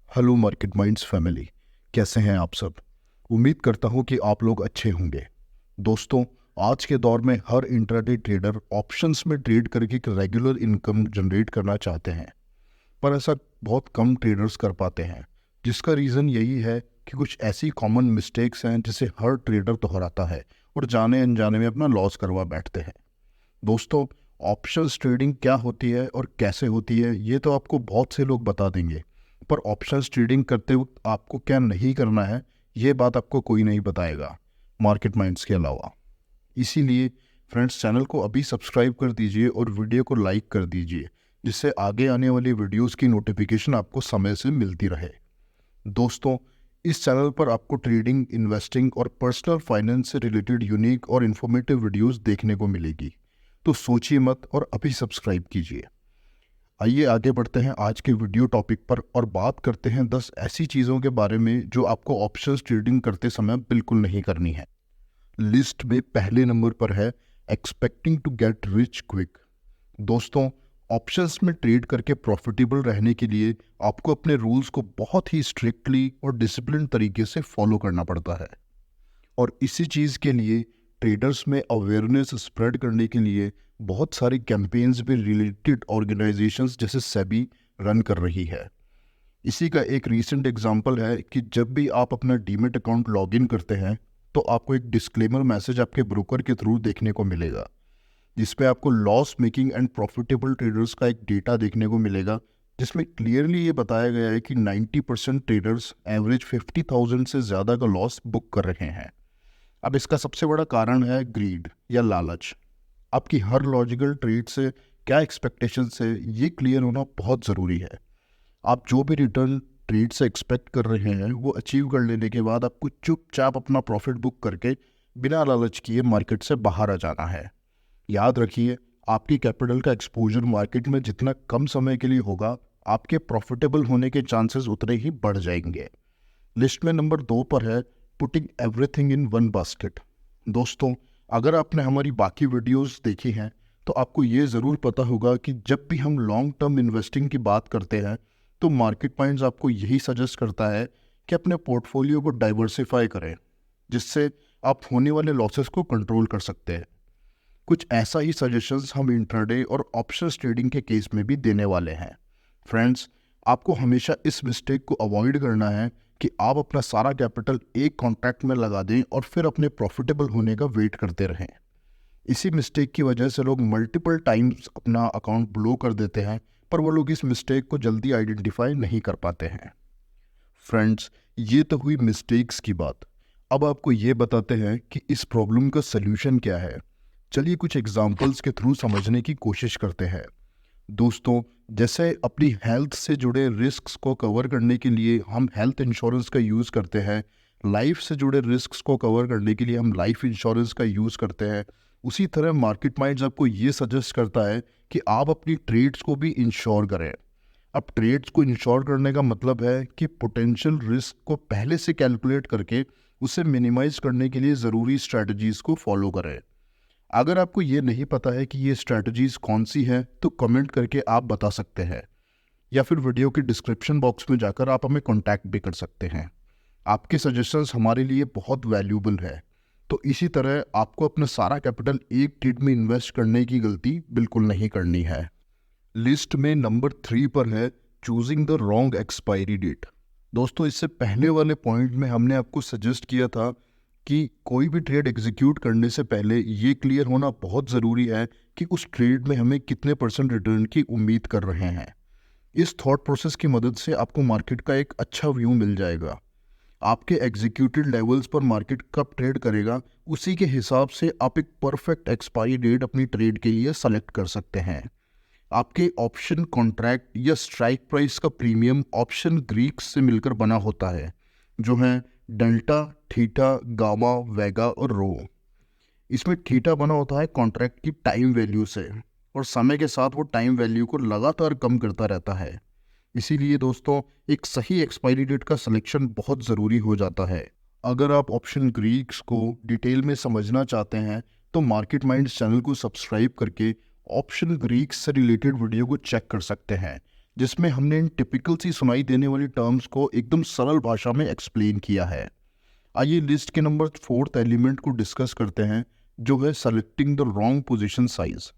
Hello market minds family, कैसे हैं आप सब। उम्मीद करता हूं कि आप लोग अच्छे होंगे। दोस्तों, आज के दौर में हर इंट्राडे ट्रेडर ऑप्शंस में ट्रेड करके एक रेगुलर इनकम जनरेट करना चाहते हैं, पर ऐसा बहुत कम ट्रेडर्स कर पाते हैं। जिसका रीज़न यही है कि कुछ ऐसी कॉमन मिस्टेक्स हैं जिसे हर ट्रेडर दोहराता है और जाने अनजाने में अपना लॉस करवा बैठते हैं। दोस्तों, ऑप्शंस ट्रेडिंग क्या होती है और कैसे होती है ये तो आपको बहुत से लोग बता देंगे, पर ऑप्शंस ट्रेडिंग करते वक्त आपको क्या नहीं करना है ये बात आपको कोई नहीं बताएगा मार्केट माइंड्स के अलावा। इसीलिए फ्रेंड्स, चैनल को अभी सब्सक्राइब कर दीजिए और वीडियो को लाइक कर दीजिए, जिससे आगे आने वाली वीडियोस की नोटिफिकेशन आपको समय से मिलती रहे। दोस्तों, इस चैनल पर आपको ट्रेडिंग, इन्वेस्टिंग और पर्सनल फाइनेंस से रिलेटेड यूनिक और इन्फॉर्मेटिव वीडियोस देखने को मिलेगी, तो सोचिए मत और अभी सब्सक्राइब कीजिए। आइए आगे बढ़ते हैं आज के वीडियो टॉपिक पर और बात करते हैं 10 ऐसी चीज़ों के बारे में जो आपको ऑप्शंस ट्रेडिंग करते समय बिल्कुल नहीं करनी है। लिस्ट में पहले नंबर पर है expecting to get rich quick. दोस्तों, ऑप्शंस में ट्रेड करके प्रॉफिटेबल रहने के लिए आपको अपने रूल्स को बहुत ही स्ट्रिक्टली और डिसिप्लिन तरीके से फॉलो करना पड़ता है, और इसी चीज़ के लिए ट्रेडर्स में अवेयरनेस स्प्रेड करने के लिए बहुत सारी कैंपेन्स भी रिलेटेड ऑर्गेनाइजेशंस जैसे सेबी रन कर रही है। इसी का एक रीसेंट एग्जांपल है कि जब भी आप अपना डीमेट अकाउंट लॉगिन करते हैं तो आपको एक डिस्क्लेमर मैसेज आपके ब्रोकर के थ्रू देखने को मिलेगा, जिसपे आपको loss making and profitable traders का एक डेटा देखने को मिलेगा, जिसमें क्लियरली ये बताया गया है कि 90% ट्रेडर्स एवरेज 50,000 से ज़्यादा का लॉस बुक कर रहे हैं। अब इसका सबसे बड़ा कारण है ग्रीड या लालच। आपकी हर लॉजिकल ट्रेड से क्या एक्सपेक्टेशंस है ये क्लियर होना बहुत ज़रूरी है। आप जो भी रिटर्न ट्रेड से एक्सपेक्ट कर रहे हैं वो अचीव कर लेने के बाद आपको चुपचाप अपना प्रॉफिट बुक करके बिना लालच किए मार्केट से बाहर आ जाना है। याद रखिए, आपकी कैपिटल का एक्सपोजर मार्केट में जितना कम समय के लिए होगा, आपके प्रॉफिटेबल होने के चांसेस उतने ही बढ़ जाएंगे। लिस्ट में नंबर 2 पर है putting everything in one basket. दोस्तों, अगर आपने हमारी बाकी वीडियोस देखी हैं तो आपको ये ज़रूर पता होगा कि जब भी हम लॉन्ग टर्म इन्वेस्टिंग की बात करते हैं तो मार्केट माइंड्स आपको यही सजेस्ट करता है कि अपने पोर्टफोलियो को डाइवर्सिफाई करें, जिससे आप होने वाले लॉसेस को कंट्रोल कर सकते हैं। कुछ ऐसा ही सजेशंस हम इंट्राडे और ऑप्शंस ट्रेडिंग के केस में भी देने वाले हैं। फ्रेंड्स, आपको हमेशा इस मिस्टेक को अवॉइड करना है कि आप अपना सारा कैपिटल एक कॉन्ट्रैक्ट में लगा दें और फिर अपने प्रॉफिटेबल होने का वेट करते रहें। इसी मिस्टेक की वजह से लोग मल्टीपल टाइम्स अपना अकाउंट ब्लो कर देते हैं, पर वो लोग इस मिस्टेक को जल्दी आइडेंटिफाई नहीं कर पाते हैं। फ्रेंड्स, ये तो हुई मिस्टेक्स की बात। अब आपको ये बताते हैं कि इस प्रॉब्लम का सल्यूशन क्या है। चलिए कुछ एग्जाम्पल्स के थ्रू समझने की कोशिश करते हैं। दोस्तों, जैसे अपनी हेल्थ से जुड़े रिस्क्स को कवर करने के लिए हम हेल्थ इंश्योरेंस का यूज़ करते हैं, लाइफ से जुड़े रिस्क्स को कवर करने के लिए हम लाइफ इंश्योरेंस का यूज़ करते हैं, उसी तरह मार्केट माइंड्स आपको ये सजेस्ट करता है कि आप अपनी ट्रेड्स को भी इंश्योर करें। अब ट्रेड्स को इंश्योर करने का मतलब है कि पोटेंशियल रिस्क को पहले से कैलकुलेट करके उसे मिनिमाइज करने के लिए ज़रूरी स्ट्रैटेजीज़ को फॉलो करें। अगर आपको ये नहीं पता है कि ये स्ट्रैटेजीज़ कौन सी हैं तो कमेंट करके आप बता सकते हैं, या फिर वीडियो के डिस्क्रिप्शन बॉक्स में जाकर आप हमें कॉन्टैक्ट भी कर सकते हैं। आपके सजेशंस हमारे लिए बहुत वैल्यूबल है। तो इसी तरह आपको अपना सारा कैपिटल एक ट्रेड में इन्वेस्ट करने की गलती बिल्कुल नहीं करनी है। लिस्ट में नंबर 3 पर है choosing the wrong expiry date. दोस्तों, इससे पहले वाले पॉइंट में हमने आपको सजेस्ट किया था कि कोई भी ट्रेड एग्जीक्यूट करने से पहले ये क्लियर होना बहुत ज़रूरी है कि उस ट्रेड में हमें कितने % रिटर्न की उम्मीद कर रहे हैं। इस थॉट प्रोसेस की मदद से आपको मार्केट का एक अच्छा व्यू मिल जाएगा। आपके एग्जीक्यूटेड लेवल्स पर मार्केट कब ट्रेड करेगा, उसी के हिसाब से आप एक परफेक्ट एक्सपायरी डेट अपनी ट्रेड के लिए सेलेक्ट कर सकते हैं। आपके ऑप्शन कॉन्ट्रैक्ट या स्ट्राइक प्राइस का प्रीमियम ऑप्शन ग्रीक्स से मिलकर बना होता है, जो है डेल्टा, थीटा, गामा, वेगा और रो। इसमें थीटा बना होता है कॉन्ट्रैक्ट की टाइम वैल्यू से, और समय के साथ वो टाइम वैल्यू को लगातार कम करता रहता है। इसीलिए दोस्तों, एक सही एक्सपायरी डेट का सिलेक्शन बहुत ज़रूरी हो जाता है। अगर आप ऑप्शन ग्रीक्स को डिटेल में समझना चाहते हैं तो मार्केट माइंड्स चैनल को सब्सक्राइब करके ऑप्शन ग्रीक्स से रिलेटेड वीडियो को चेक कर सकते हैं, जिसमें हमने इन टिपिकल सी सुनाई देने वाली टर्म्स को एकदम सरल भाषा में एक्सप्लेन किया है। आइए लिस्ट के नंबर 4th एलिमेंट को डिस्कस करते हैं, जो है selecting the wrong position size.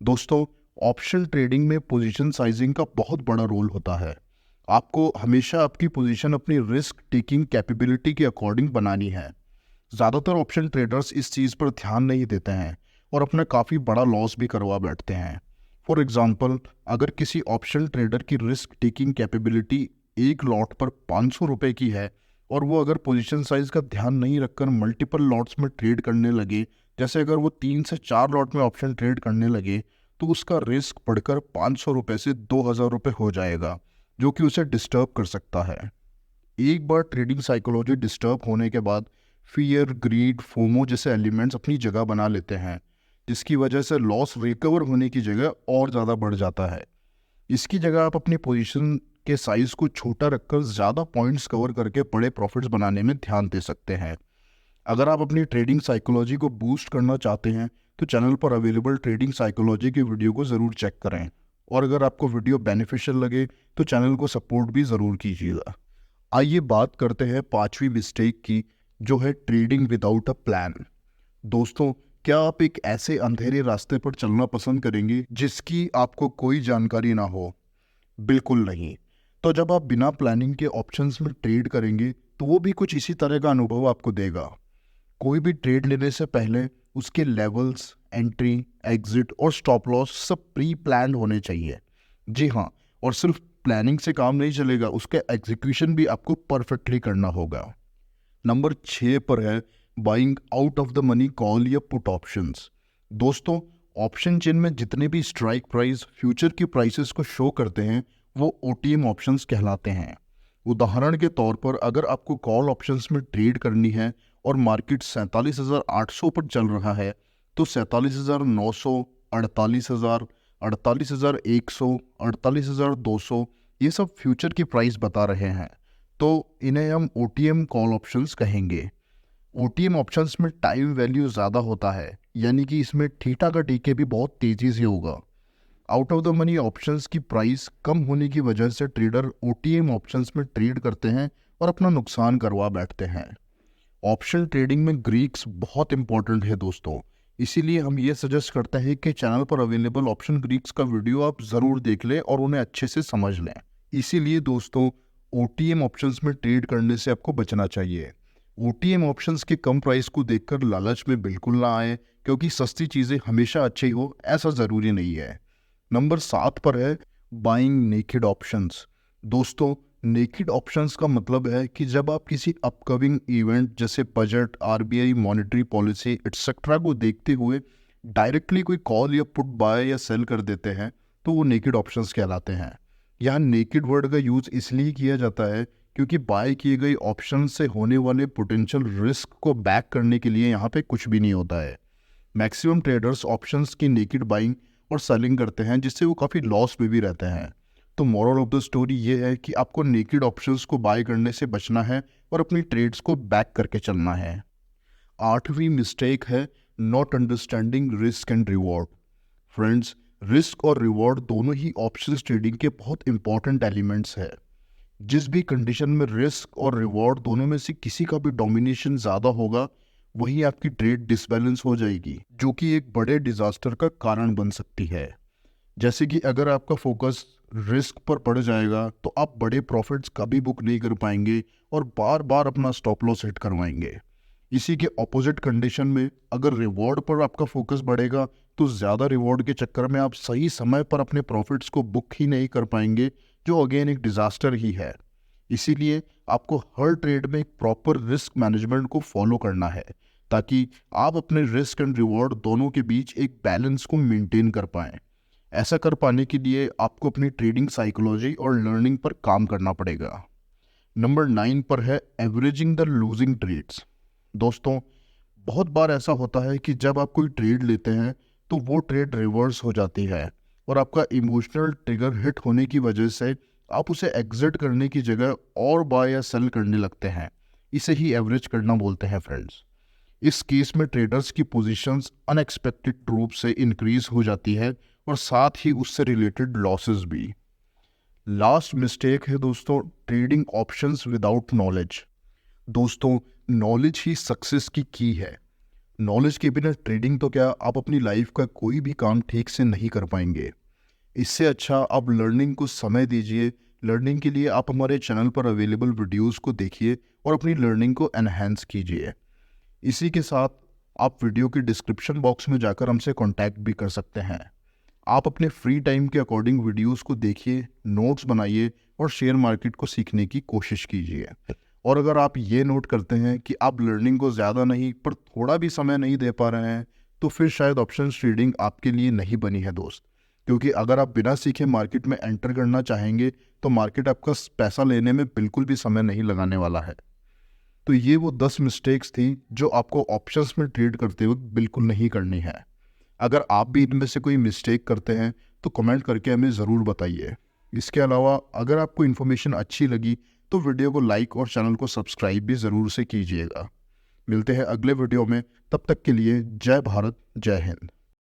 दोस्तों, ऑप्शन ट्रेडिंग में पोजीशन साइजिंग का बहुत बड़ा रोल होता है। आपको हमेशा आपकी पोजीशन अपनी रिस्क टेकिंग कैपेबिलिटी के अकॉर्डिंग बनानी है। ज़्यादातर ऑप्शन ट्रेडर्स इस चीज़ पर ध्यान नहीं देते हैं और अपना काफ़ी बड़ा लॉस भी करवा बैठते हैं। फॉर एग्जाम्पल, अगर किसी ऑप्शन ट्रेडर की रिस्क टेकिंग कैपेबिलिटी एक लॉट पर 500 रुपये की है और वो अगर पोजीशन साइज का ध्यान नहीं रखकर मल्टीपल लॉट्स में ट्रेड करने लगे, जैसे अगर वो 3 से 4 लॉट में ऑप्शन ट्रेड करने लगे, तो उसका रिस्क बढ़कर 500 रुपये से 2000 रुपये हो जाएगा, जो कि उसे डिस्टर्ब कर सकता है। एक बार ट्रेडिंग साइकोलॉजी डिस्टर्ब होने के बाद फियर, ग्रीड, फोमो जैसे एलिमेंट्स अपनी जगह बना लेते हैं, जिसकी वजह से लॉस रिकवर होने की जगह और ज़्यादा बढ़ जाता है। इसकी जगह आप अपनी पोजीशन के साइज को छोटा रखकर ज़्यादा पॉइंट्स कवर करके बड़े प्रॉफिट्स बनाने में ध्यान दे सकते हैं। अगर आप अपनी ट्रेडिंग साइकोलॉजी को बूस्ट करना चाहते हैं तो चैनल पर अवेलेबल ट्रेडिंग साइकोलॉजी की वीडियो को ज़रूर चेक करें, और अगर आपको वीडियो बेनिफिशियल लगे तो चैनल को सपोर्ट भी ज़रूर कीजिएगा। आइए बात करते हैं 5वीं मिस्टेक की, जो है ट्रेडिंग विदाउट अ प्लान। दोस्तों, क्या आप एक ऐसे अंधेरे रास्ते पर चलना पसंद करेंगे जिसकी आपको कोई जानकारी ना हो? बिल्कुल नहीं। तो जब आप बिना प्लानिंग के ऑप्शंस में ट्रेड करेंगे तो वो भी कुछ इसी तरह का अनुभव आपको देगा। कोई भी ट्रेड लेने से पहले उसके लेवल्स, एंट्री, एग्जिट और स्टॉप लॉस सब प्री प्लान होने चाहिए। जी हाँ, और सिर्फ प्लानिंग से काम नहीं चलेगा, उसका एग्जीक्यूशन भी आपको परफेक्टली करना होगा। नंबर 6 पर है buying out of the money call या पुट ऑप्शंस। दोस्तों, ऑप्शन चेन में जितने भी स्ट्राइक प्राइस फ्यूचर की प्राइसेस को शो करते हैं वो ओटीएम ऑप्शंस कहलाते हैं। उदाहरण के तौर पर, अगर आपको कॉल ऑप्शंस में ट्रेड करनी है और मार्केट 47,800 पर चल रहा है, तो 47,900, 48,000, 48,100, 48,200 ये सब फ्यूचर की प्राइस बता रहे हैं, तो इन्हें हम ओटीएम कॉल ऑप्शंस कहेंगे। ओटीएम ऑप्शंस में टाइम वैल्यू ज़्यादा होता है, यानी कि इसमें थीटा का टीके भी बहुत तेज़ी से होगा। Out of the money options की प्राइस कम होने की वजह से ट्रेडर ओटीएम ऑप्शंस में ट्रेड करते हैं और अपना नुकसान करवा बैठते हैं। ऑप्शन ट्रेडिंग में ग्रीक्स बहुत इंपॉर्टेंट है दोस्तों, इसीलिए हम ये सजेस्ट करते हैं कि चैनल पर अवेलेबल ऑप्शन ग्रीक्स का वीडियो आप ज़रूर देख लें और उन्हें अच्छे से समझ लें। इसीलिए दोस्तों, ओटीएम ऑप्शंस में ट्रेड करने से आपको बचना चाहिए। ओटीएम ऑप्शंस के कम प्राइस को देखकर लालच में बिल्कुल ना आए, क्योंकि सस्ती चीज़ें हमेशा अच्छी हो ऐसा ज़रूरी नहीं है। नंबर 7 पर है बाइंग नेकेड ऑप्शंस। दोस्तों, नेकेड ऑप्शंस का मतलब है कि जब आप किसी अपकमिंग इवेंट जैसे budget, RBI monetary policy etcetera को देखते हुए डायरेक्टली कोई कॉल या पुट बाय या सेल कर देते हैं, तो वो नेकेड ऑप्शंस कहलाते हैं। यहाँ नेकेड वर्ड का यूज़ इसलिए किया जाता है क्योंकि बाय किए गए ऑप्शन से होने वाले पोटेंशियल रिस्क को बैक करने के लिए यहाँ पे कुछ भी नहीं होता है। मैक्सिमम ट्रेडर्स ऑप्शंस की नेकेड बाइंग और सेलिंग करते हैं, जिससे वो काफ़ी लॉस में भी रहते हैं। तो मॉरल ऑफ द स्टोरी ये है कि आपको नेकेड ऑप्शंस को बाय करने से बचना है और अपनी ट्रेड्स को बैक करके चलना है। 8वीं मिस्टेक है not understanding risk and reward. Friends, risk और रिवॉर्ड दोनों ही ऑप्शंस ट्रेडिंग के बहुत इंपॉर्टेंट एलिमेंट्स है। जिस भी कंडीशन में रिस्क और रिवॉर्ड दोनों में से किसी का भी डोमिनेशन ज़्यादा होगा, वही आपकी ट्रेड डिसबैलेंस हो जाएगी, जो कि एक बड़े डिजास्टर का कारण बन सकती है। जैसे कि अगर आपका फोकस रिस्क पर पड़ जाएगा तो आप बड़े प्रॉफिट्स कभी बुक नहीं कर पाएंगे और बार बार अपना स्टॉप लॉस हिट करवाएंगे। इसी के ऑपोजिट कंडीशन में अगर रिवॉर्ड पर आपका फोकस बढ़ेगा तो ज़्यादा रिवॉर्ड के चक्कर में आप सही समय पर अपने प्रॉफिट्स को बुक ही नहीं कर पाएंगे, जो अगेन एक डिजास्टर ही है। इसीलिए आपको हर ट्रेड में एक प्रॉपर रिस्क मैनेजमेंट को फॉलो करना है, ताकि आप अपने रिस्क एंड रिवॉर्ड दोनों के बीच एक बैलेंस को मेंटेन कर पाएं। ऐसा कर पाने के लिए आपको अपनी ट्रेडिंग साइकोलॉजी और लर्निंग पर काम करना पड़ेगा। नंबर 9 पर है एवरेजिंग द लूजिंग ट्रेड्स। दोस्तों, बहुत बार ऐसा होता है कि जब आप कोई ट्रेड लेते हैं तो वो ट्रेड रिवर्स हो जाती है और आपका इमोशनल ट्रिगर हिट होने की वजह से आप उसे एग्जिट करने की जगह और बाय या सेल करने लगते हैं। इसे ही एवरेज करना बोलते हैं फ्रेंड्स। इस केस में ट्रेडर्स की पोजीशंस अनएक्सपेक्टेड रूप से इंक्रीज हो जाती है और साथ ही उससे रिलेटेड लॉसेस भी। लास्ट मिस्टेक है दोस्तों, ट्रेडिंग ऑप्शंस विदाउट नॉलेज। दोस्तों, नॉलेज ही सक्सेस की की है। नॉलेज के बिना ट्रेडिंग तो क्या, आप अपनी लाइफ का कोई भी काम ठीक से नहीं कर पाएंगे। इससे अच्छा आप लर्निंग को समय दीजिए। लर्निंग के लिए आप हमारे चैनल पर अवेलेबल वीडियोस को देखिए और अपनी लर्निंग को एनहेंस कीजिए। इसी के साथ आप वीडियो की डिस्क्रिप्शन बॉक्स में जाकर हमसे कांटेक्ट भी कर सकते हैं। आप अपने फ्री टाइम के अकॉर्डिंग वीडियोस को देखिए, नोट्स बनाइए और शेयर मार्केट को सीखने की कोशिश कीजिए। और अगर आप ये नोट करते हैं कि आप लर्निंग को ज़्यादा नहीं पर थोड़ा भी समय नहीं दे पा रहे हैं, तो फिर शायद ऑप्शन ट्रेडिंग आपके लिए नहीं बनी है दोस्त। क्योंकि अगर आप बिना सीखे मार्केट में एंटर करना चाहेंगे तो मार्केट आपका पैसा लेने में बिल्कुल भी समय नहीं लगाने वाला है। तो ये वो 10 मिस्टेक्स थी जो आपको ऑप्शंस में ट्रेड करते वक्त बिल्कुल नहीं करनी है। अगर आप भी इनमें से कोई मिस्टेक करते हैं तो कमेंट करके हमें ज़रूर बताइए। इसके अलावा अगर आपको इन्फॉर्मेशन अच्छी लगी तो वीडियो को लाइक और चैनल को सब्सक्राइब भी ज़रूर से कीजिएगा। मिलते हैं अगले वीडियो में, तब तक के लिए जय भारत, जय हिंद।